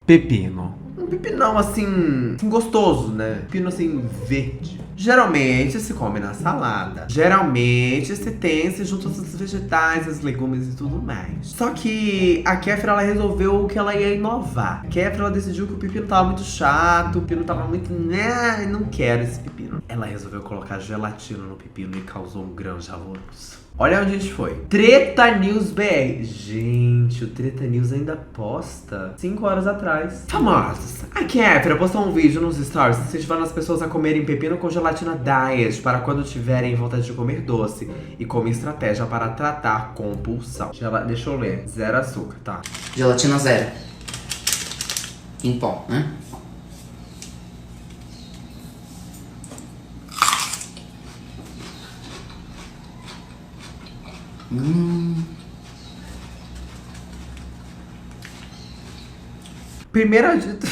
Pepino. Um pepinão assim gostoso, né? Pepino assim verde. Geralmente se come na salada. Geralmente se junta os vegetais, os legumes e tudo mais. Só que a Kéfera, ela resolveu que ela ia inovar. A Kéfera, ela decidiu que o pepino tava muito chato, o pepino tava muito... não quero esse pepino. Ela resolveu colocar gelatina no pepino e causou um grande alvoroço. Olha onde a gente foi. Treta News BR. Gente, o Treta News ainda posta 5 horas atrás. Famosos. A Kéfera postou um vídeo nos stories incentivando as pessoas a comerem pepino com gelatina diet para quando tiverem vontade de comer doce e como estratégia para tratar compulsão. Deixa eu ler. 0 açúcar, tá? Gelatina 0. Em pó, né? Primeira dita.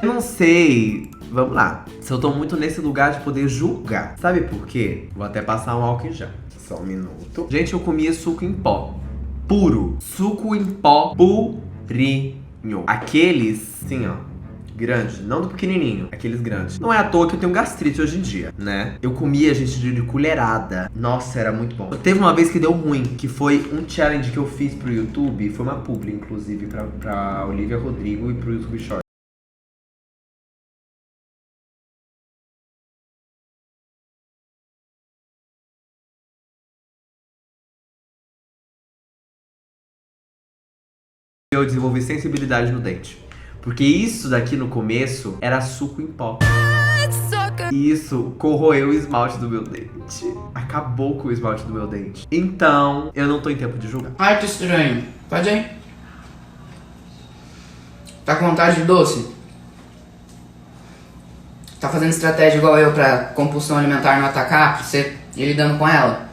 Não sei. Vamos lá. Se eu tô muito nesse lugar de poder julgar. Sabe por quê? Vou até passar um álcool em gel. Só um minuto. Gente, eu comia suco em pó. Puro. Suco em pó purinho. Aqueles, sim, ó. Grande, não do pequenininho, aqueles grandes. Não é à toa que eu tenho gastrite hoje em dia, né? Eu comia, gente, de colherada. Nossa, era muito bom. Teve uma vez que deu ruim, que foi um challenge que eu fiz pro YouTube. Foi uma publi, inclusive, pra Olivia Rodrigo e pro YouTube Short. Eu desenvolvi sensibilidade no dente. Porque isso daqui no começo era suco em pó. E isso corroeu o esmalte do meu dente. Acabou com o esmalte do meu dente. Então, eu não tô em tempo de julgar. Ai, que estranho. Pode ir. Tá com vontade de doce? Tá fazendo estratégia igual eu pra compulsão alimentar não atacar? Pra você ir lidando com ela?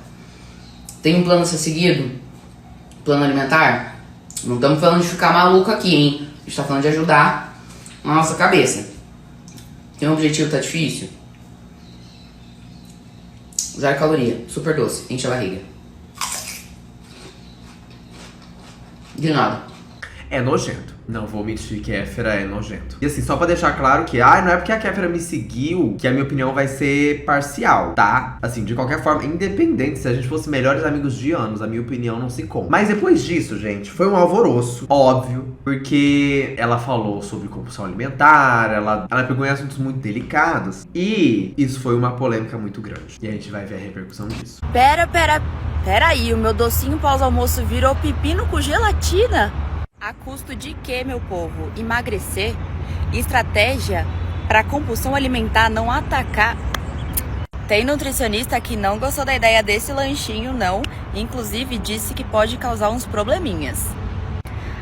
Tem um plano a ser seguido? Plano alimentar? Não estamos falando de ficar maluco aqui, hein? A gente tá falando de ajudar a nossa cabeça. Tem um objetivo, tá difícil? 0 caloria, super doce, enche a barriga. De nada. É nojento. Não vou mentir, Kéfera é nojento. E assim, só pra deixar claro que, não é porque a Kéfera me seguiu que a minha opinião vai ser parcial, tá? Assim, de qualquer forma, independente, se a gente fosse melhores amigos de anos, a minha opinião não se conta. Mas depois disso, gente, foi um alvoroço, óbvio, porque ela falou sobre compulsão alimentar, ela pegou em assuntos muito delicados, e isso foi uma polêmica muito grande. E a gente vai ver a repercussão disso. Pera aí, o meu docinho pós-almoço virou pepino com gelatina? A custo de quê, meu povo? Emagrecer? Estratégia para compulsão alimentar não atacar? Tem nutricionista que não gostou da ideia desse lanchinho, não. Inclusive disse que pode causar uns probleminhas.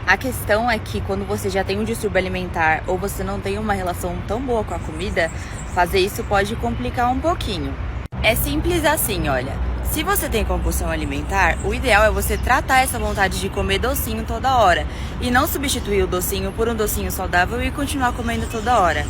A questão é que quando você já tem um distúrbio alimentar ou você não tem uma relação tão boa com a comida, fazer isso pode complicar um pouquinho. É simples assim, olha. Se você tem compulsão alimentar, o ideal é você tratar essa vontade de comer docinho toda hora e não substituir o docinho por um docinho saudável e continuar comendo toda hora.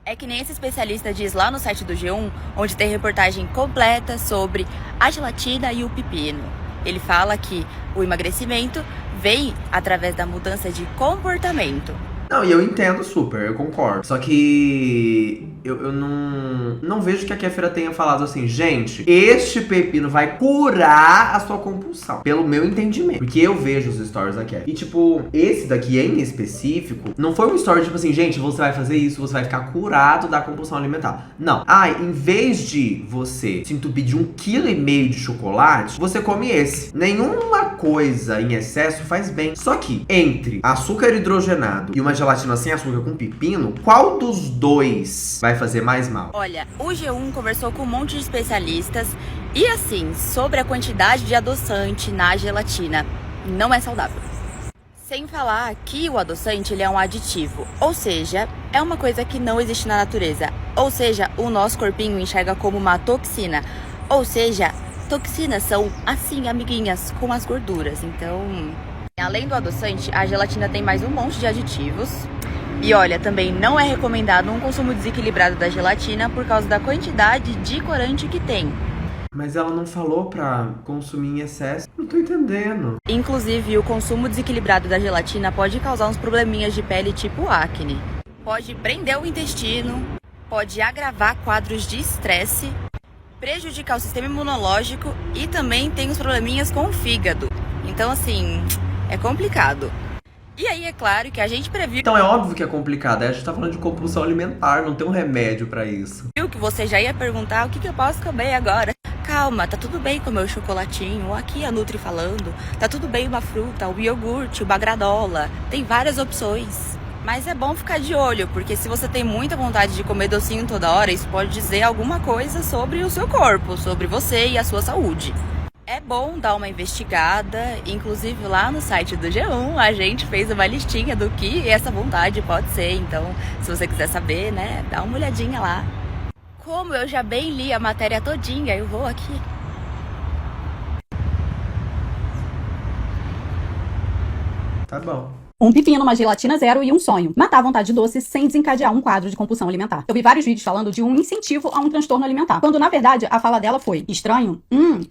É que nem esse especialista diz lá no site do G1, onde tem reportagem completa sobre a gelatina e o pepino. Ele fala que o emagrecimento vem através da mudança de comportamento. Não, e eu entendo super, eu concordo. Só que eu não vejo que a Kéfera tenha falado assim, gente, este pepino vai curar a sua compulsão. Pelo meu entendimento. Porque eu vejo os stories da Kéfera. E tipo, esse daqui em específico, não foi um story tipo assim, gente, você vai fazer isso, você vai ficar curado da compulsão alimentar. Não. Em vez de você se entupir de 1,5 kg de chocolate, você come esse. Nenhuma coisa em excesso faz bem. Só que entre açúcar hidrogenado e uma gelatina sem açúcar com pepino, qual dos dois vai fazer mais mal? Olha, o G1 conversou com um monte de especialistas e assim, sobre a quantidade de adoçante na gelatina, não é saudável. Sem falar que o adoçante ele é um aditivo, ou seja, é uma coisa que não existe na natureza. Ou seja, o nosso corpinho enxerga como uma toxina. Ou seja, toxinas são assim, amiguinhas, com as gorduras. Então, além do adoçante, a gelatina tem mais um monte de aditivos. E olha, também não é recomendado um consumo desequilibrado da gelatina por causa da quantidade de corante que tem. Mas ela não falou pra consumir em excesso. Não tô entendendo. Inclusive, o consumo desequilibrado da gelatina pode causar uns probleminhas de pele tipo acne. Pode prender o intestino, pode agravar quadros de estresse, prejudicar o sistema imunológico e também tem uns probleminhas com o fígado. Então, assim, é complicado. E aí, é claro que a gente previu Então é óbvio que é complicado. A gente tá falando de compulsão alimentar, não tem um remédio pra isso. que você já ia perguntar o que eu posso comer agora. Calma, tá tudo bem comer o chocolatinho, aqui a Nutri falando. Tá tudo bem uma fruta, o iogurte, uma granola. Tem várias opções. Mas é bom ficar de olho, porque se você tem muita vontade de comer docinho toda hora, isso pode dizer alguma coisa sobre o seu corpo, sobre você e a sua saúde. É bom dar uma investigada, inclusive lá no site do G1 a gente fez uma listinha do que essa vontade pode ser, então se você quiser saber, né, dá uma olhadinha lá. Como eu já bem li a matéria todinha, eu vou aqui. Tá bom. Um pepino, uma gelatina zero e um sonho. Matar a vontade de doce sem desencadear um quadro de compulsão alimentar. Eu vi vários vídeos falando de um incentivo a um transtorno alimentar. Quando, na verdade, a fala dela foi: estranho?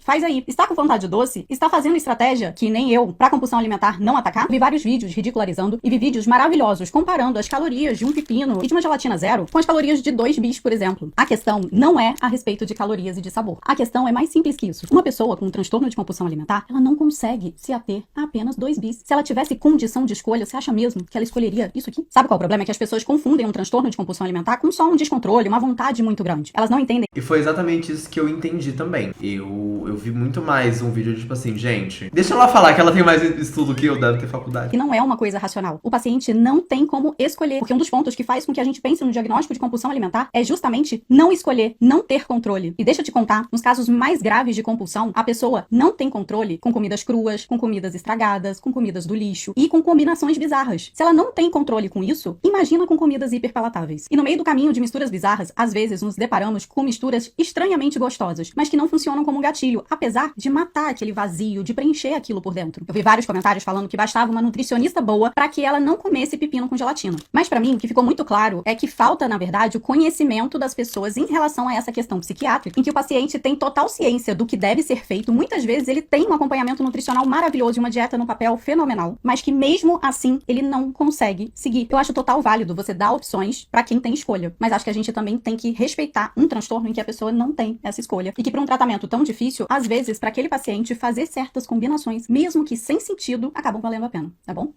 Faz aí. Está com vontade de doce? Está fazendo estratégia, que nem eu, pra compulsão alimentar não atacar? Eu vi vários vídeos ridicularizando e vi vídeos maravilhosos comparando as calorias de um pepino e de uma gelatina zero com as calorias de 2 bis, por exemplo. A questão não é a respeito de calorias e de sabor. A questão é mais simples que isso. Uma pessoa com um transtorno de compulsão alimentar, ela não consegue se ater a apenas 2 bis. Se ela tivesse condição de escolha, você acha mesmo que ela escolheria isso aqui? Sabe qual é o problema? É que as pessoas confundem um transtorno de compulsão alimentar com só um descontrole, uma vontade muito grande. Elas não entendem. E foi exatamente isso que eu entendi também. Eu vi muito mais um vídeo de tipo assim, gente, deixa ela falar que ela tem mais estudo que eu, deve ter faculdade. Que não é uma coisa racional. O paciente não tem como escolher, porque um dos pontos que faz com que a gente pense no diagnóstico de compulsão alimentar é justamente não escolher, não ter controle. E deixa eu te contar, nos casos mais graves de compulsão, a pessoa não tem controle com comidas cruas, com comidas estragadas, com comidas do lixo e com combinações bizarras. Se ela não tem controle com isso, imagina com comidas hiperpalatáveis. E no meio do caminho de misturas bizarras, às vezes nos deparamos com misturas estranhamente gostosas, mas que não funcionam como um gatilho, apesar de matar aquele vazio, de preencher aquilo por dentro. Eu vi vários comentários falando que bastava uma nutricionista boa para que ela não comesse pepino com gelatina. Mas para mim, o que ficou muito claro é que falta, na verdade, o conhecimento das pessoas em relação a essa questão psiquiátrica, em que o paciente tem total ciência do que deve ser feito. Muitas vezes ele tem um acompanhamento nutricional maravilhoso e uma dieta no papel fenomenal, mas que mesmo assim ele não consegue seguir. Eu acho total válido você dar opções pra quem tem escolha, mas acho que a gente também tem que respeitar um transtorno em que a pessoa não tem essa escolha e que pra um tratamento tão difícil, às vezes, pra aquele paciente fazer certas combinações, mesmo que sem sentido, acabam valendo a pena, tá bom?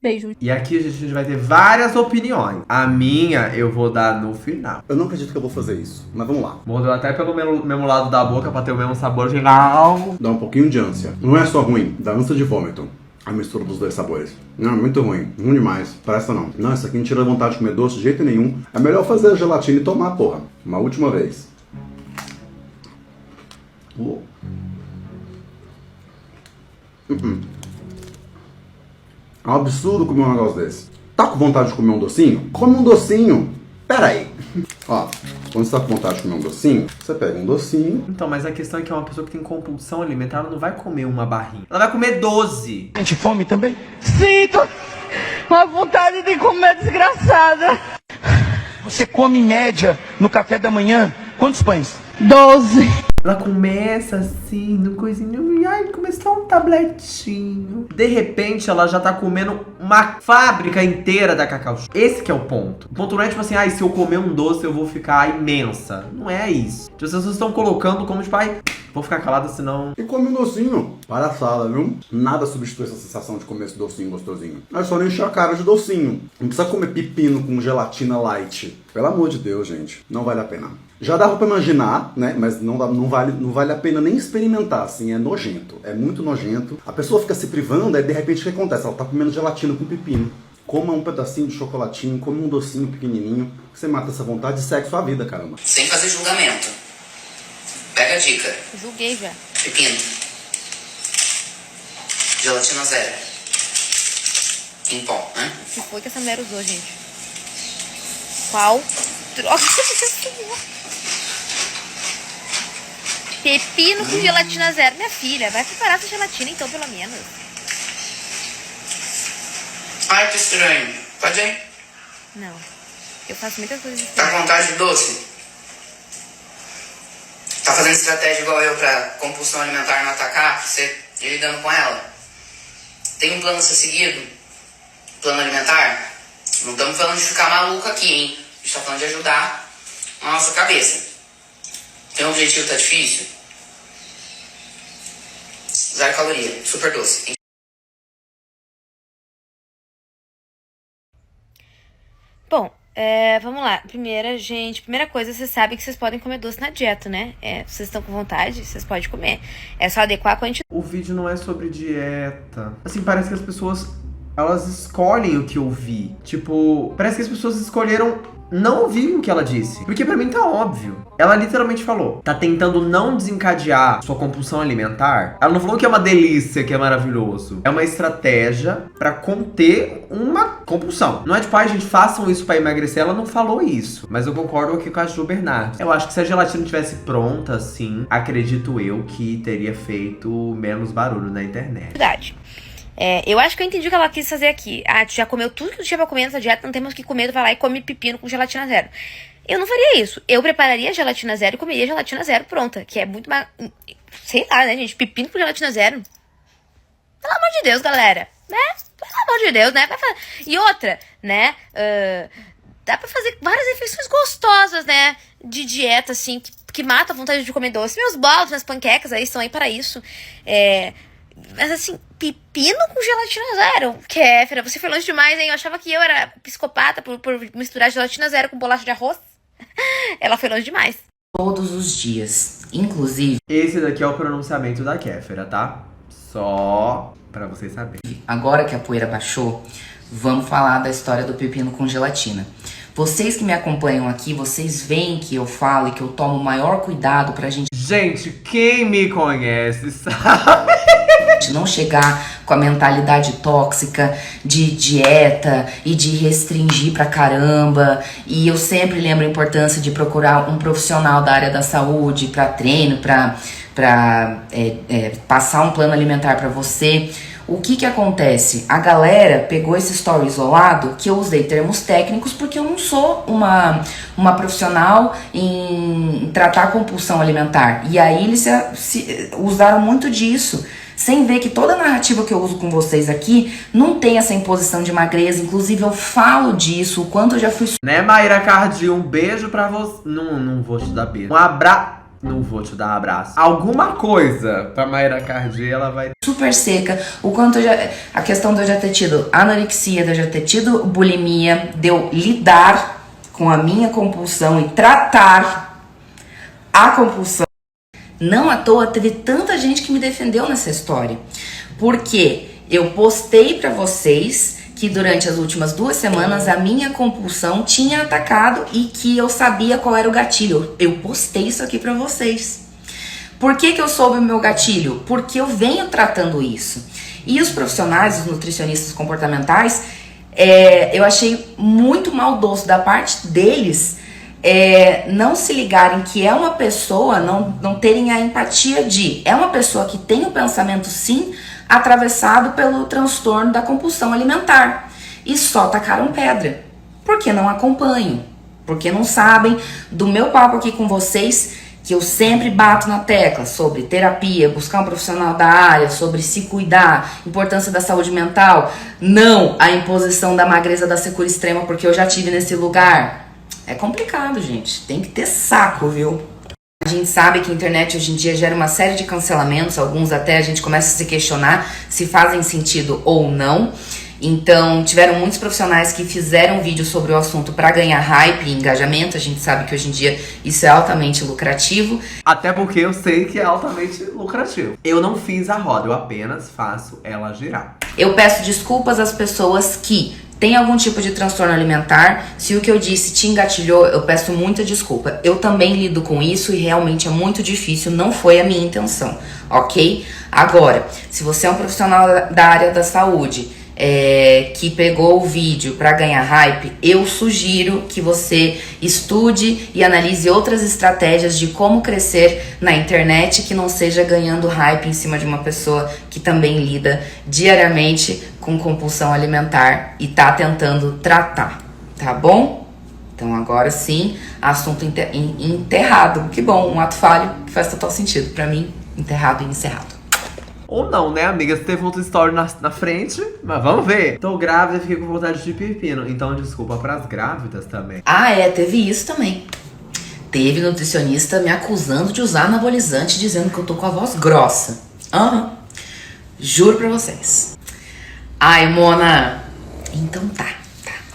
Beijo. E aqui a gente vai ter várias opiniões. A minha eu vou dar no final. Eu não acredito que eu vou fazer isso, mas vamos lá. Mordeu até pelo mesmo lado da boca pra ter o mesmo sabor final. Dá um pouquinho de ânsia. Não é só ruim, dá ânsia de vômito. A mistura dos dois sabores. Não, muito ruim. Ruim demais. Presta não. Não, isso aqui não tira vontade de comer doce de jeito nenhum. É melhor fazer a gelatina e tomar, porra. Uma última vez. É um absurdo comer um negócio desse. Tá com vontade de comer um docinho? Come um docinho. Pera aí. Ó, quando você tá com vontade de comer um docinho, você pega um docinho. Então, mas a questão é que uma pessoa que tem compulsão alimentar, ela não vai comer uma barrinha. Ela vai comer 12. Sente fome também? Sinto uma vontade de comer desgraçada. Você come em média no café da manhã quantos pães? 12. Ela começa assim, no coisinho, e ai, começou um tabletinho. De repente, ela já tá comendo uma fábrica inteira da Cacau Show. Esse que é o ponto. O ponto não é tipo assim, ai, se eu comer um doce eu vou ficar imensa. Não é isso. As pessoas estão colocando como tipo, ai, vou ficar calada senão... E come um docinho. Palhaçada, viu? Nada substitui essa sensação de comer esse docinho gostosinho. É só não encher a cara de docinho. Não precisa comer pepino com gelatina light. Pelo amor de Deus, gente. Não vale a pena. Já dava pra imaginar, né? Mas não vale a pena nem experimentar, assim. É nojento. É muito nojento. A pessoa fica se privando, aí de repente o que acontece? Ela tá comendo gelatina com pepino. Coma um pedacinho de chocolatinho, coma um docinho pequenininho. Você mata essa vontade e segue sua vida, caramba. Sem fazer julgamento. Pega a dica. Julguei já. Pepino. Gelatina zero. Em pó, né? O que foi que essa mulher usou, gente? Qual droga você usou? Pepino com gelatina zero. Minha filha, vai preparar essa gelatina então, pelo menos. Ai, que estranho. Pode ir? Não. Eu faço muitas coisas Tá com vontade de doce? Tá Tá fazendo estratégia igual eu pra compulsão alimentar não atacar, você ir lidando com ela? Tem um plano a ser seguido? Plano alimentar? Não estamos falando de ficar maluco aqui, hein? A gente tá falando de ajudar a nossa cabeça. Tem um objetivo, tá difícil? 0 caloria, super doce. Bom, vamos lá. Primeira coisa, vocês sabem que vocês podem comer doce na dieta, né? Vocês estão com vontade, vocês podem comer. É só adequar a quantidade. O vídeo não é sobre dieta. Assim, parece que as pessoas, elas escolhem o que ouvir. Tipo, parece que as pessoas escolheram não ouvir o que ela disse. Porque pra mim tá óbvio. Ela literalmente falou, tá tentando não desencadear sua compulsão alimentar. Ela não falou que é uma delícia, que é maravilhoso. É uma estratégia pra conter uma compulsão. Não é tipo, ai gente, façam isso pra emagrecer. Ela não falou isso. Mas eu concordo aqui com a Ju Bernardes. Eu acho que se a gelatina tivesse pronta, assim, acredito eu que teria feito menos barulho na internet. Verdade. Eu acho que eu entendi o que ela quis fazer aqui. Ah, tu já comeu tudo que tu tinha pra comer nessa dieta, não temos que comer, tu vai lá e come pepino com gelatina zero. Eu não faria isso. Eu prepararia gelatina zero e comeria gelatina zero pronta, que é muito mais... Sei lá, né, gente? Pepino com gelatina zero. Pelo amor de Deus, galera. Né? Pelo amor de Deus, né? E outra, né? Dá pra fazer várias refeições gostosas, né? De dieta, assim, que mata a vontade de comer doce. Meus bolos, minhas panquecas aí estão aí para isso. Mas assim, pepino com gelatina zero. Kéfera, você foi longe demais, hein? Eu achava que eu era psicopata por misturar gelatina zero com bolacha de arroz. Ela foi longe demais. Todos os dias, inclusive... Esse daqui é o pronunciamento da Kéfera, tá? Só pra vocês saberem. Agora que a poeira baixou, vamos falar da história do pepino com gelatina. Vocês que me acompanham aqui, vocês veem que eu falo e que eu tomo o maior cuidado pra gente... Gente, quem me conhece sabe... não chegar com a mentalidade tóxica de dieta e de restringir pra caramba. E eu sempre lembro a importância de procurar um profissional da área da saúde pra treino, pra passar um plano alimentar pra você. O que acontece? A galera pegou esse story isolado, que eu usei termos técnicos porque eu não sou uma profissional em tratar compulsão alimentar. E aí eles se usaram muito disso, sem ver que toda a narrativa que eu uso com vocês aqui não tem essa imposição de magreza. Inclusive eu falo disso, o quanto eu já fui... Né, Mayra Cardi? Um beijo pra você. Não vou te dar beijo. Um abraço. Não vou te dar um abraço. Alguma coisa pra Mayra Cardi, ela vai... super seca, o quanto a questão de eu já ter tido anorexia, de eu já ter tido bulimia, de eu lidar com a minha compulsão e tratar a compulsão. Não à toa teve tanta gente que me defendeu nessa história, porque eu postei pra vocês que durante as últimas 2 semanas a minha compulsão tinha atacado e que eu sabia qual era o gatilho. Eu postei isso aqui pra vocês. Por que eu soube o meu gatilho? Porque eu venho tratando isso. E os profissionais, os nutricionistas comportamentais, eu achei muito maldoso da parte deles não se ligarem que é uma pessoa, não terem a empatia de... É uma pessoa que tem o pensamento, sim, atravessado pelo transtorno da compulsão alimentar. E só tacaram pedra. Porque não acompanham. Porque não sabem do meu papo aqui com vocês, que eu sempre bato na tecla sobre terapia, buscar um profissional da área, sobre se cuidar, importância da saúde mental, não a imposição da magreza da secura extrema, porque eu já tive nesse lugar. É complicado, gente. Tem que ter saco, viu? A gente sabe que a internet hoje em dia gera uma série de cancelamentos, alguns até a gente começa a se questionar se fazem sentido ou não. Então, tiveram muitos profissionais que fizeram vídeo sobre o assunto para ganhar hype e engajamento. A gente sabe que hoje em dia isso é altamente lucrativo. Até porque eu sei que é altamente lucrativo. Eu não fiz a roda, eu apenas faço ela girar. Eu peço desculpas às pessoas que têm algum tipo de transtorno alimentar. Se o que eu disse te engatilhou, eu peço muita desculpa. Eu também lido com isso e realmente é muito difícil, não foi a minha intenção, ok? Agora, se você é um profissional da área da saúde, que pegou o vídeo para ganhar hype, eu sugiro que você estude e analise outras estratégias de como crescer na internet que não seja ganhando hype em cima de uma pessoa que também lida diariamente com compulsão alimentar e tá tentando tratar, tá bom? Então agora sim, assunto enterrado. Que bom, um ato falho que faz total sentido. Pra mim, enterrado e encerrado. Ou não, né, amiga? Você teve outra história na frente, mas vamos ver. Tô grávida e fiquei com vontade de pepino. Então, desculpa pras grávidas também. Ah, teve isso também. Teve nutricionista me acusando de usar anabolizante, dizendo que eu tô com a voz grossa. Juro pra vocês. Ai, Mona. Então tá.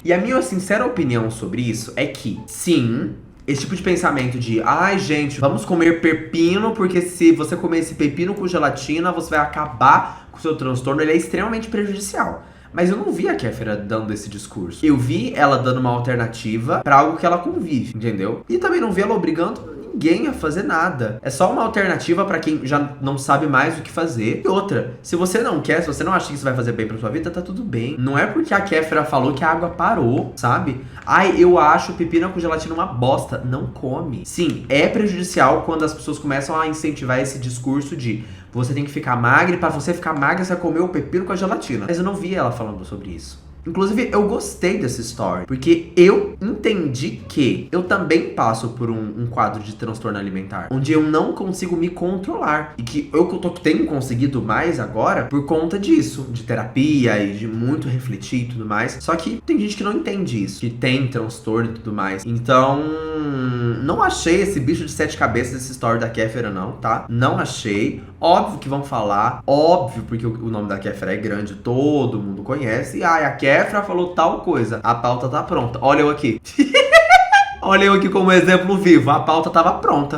E a minha sincera opinião sobre isso é que, sim, esse tipo de pensamento de ai, gente, vamos comer pepino, porque se você comer esse pepino com gelatina, você vai acabar com o seu transtorno, ele é extremamente prejudicial. Mas eu não vi a Kéfera dando esse discurso. Eu vi ela dando uma alternativa pra algo que ela convive, entendeu? E também não vi ela obrigando ninguém a fazer nada. É só uma alternativa pra quem já não sabe mais o que fazer. E outra, se você não quer, se você não acha que isso vai fazer bem pra sua vida, tá tudo bem. Não é porque a Kéfera falou que a água parou, sabe? Ai, eu acho pepino com gelatina uma bosta. Não come. Sim, é prejudicial quando as pessoas começam a incentivar esse discurso de você tem que ficar magra e pra você ficar magra você vai comer o pepino com a gelatina. Mas eu não vi ela falando sobre isso. Inclusive, eu gostei dessa story, porque eu entendi que eu também passo por um quadro de transtorno alimentar, onde eu não consigo me controlar. E que eu tenho conseguido mais agora por conta disso, de terapia e de muito refletir e tudo mais. Só que tem gente que não entende isso, que tem transtorno e tudo mais. Então, não achei esse bicho de 7 cabeças dessa story da Kéfera não, tá? Não achei. Óbvio que vão falar, óbvio, porque o nome da Kéfera é grande, todo mundo conhece. E a Kéfera falou tal coisa, a pauta tá pronta. Olha eu aqui. Olha eu aqui como exemplo vivo, a pauta tava pronta.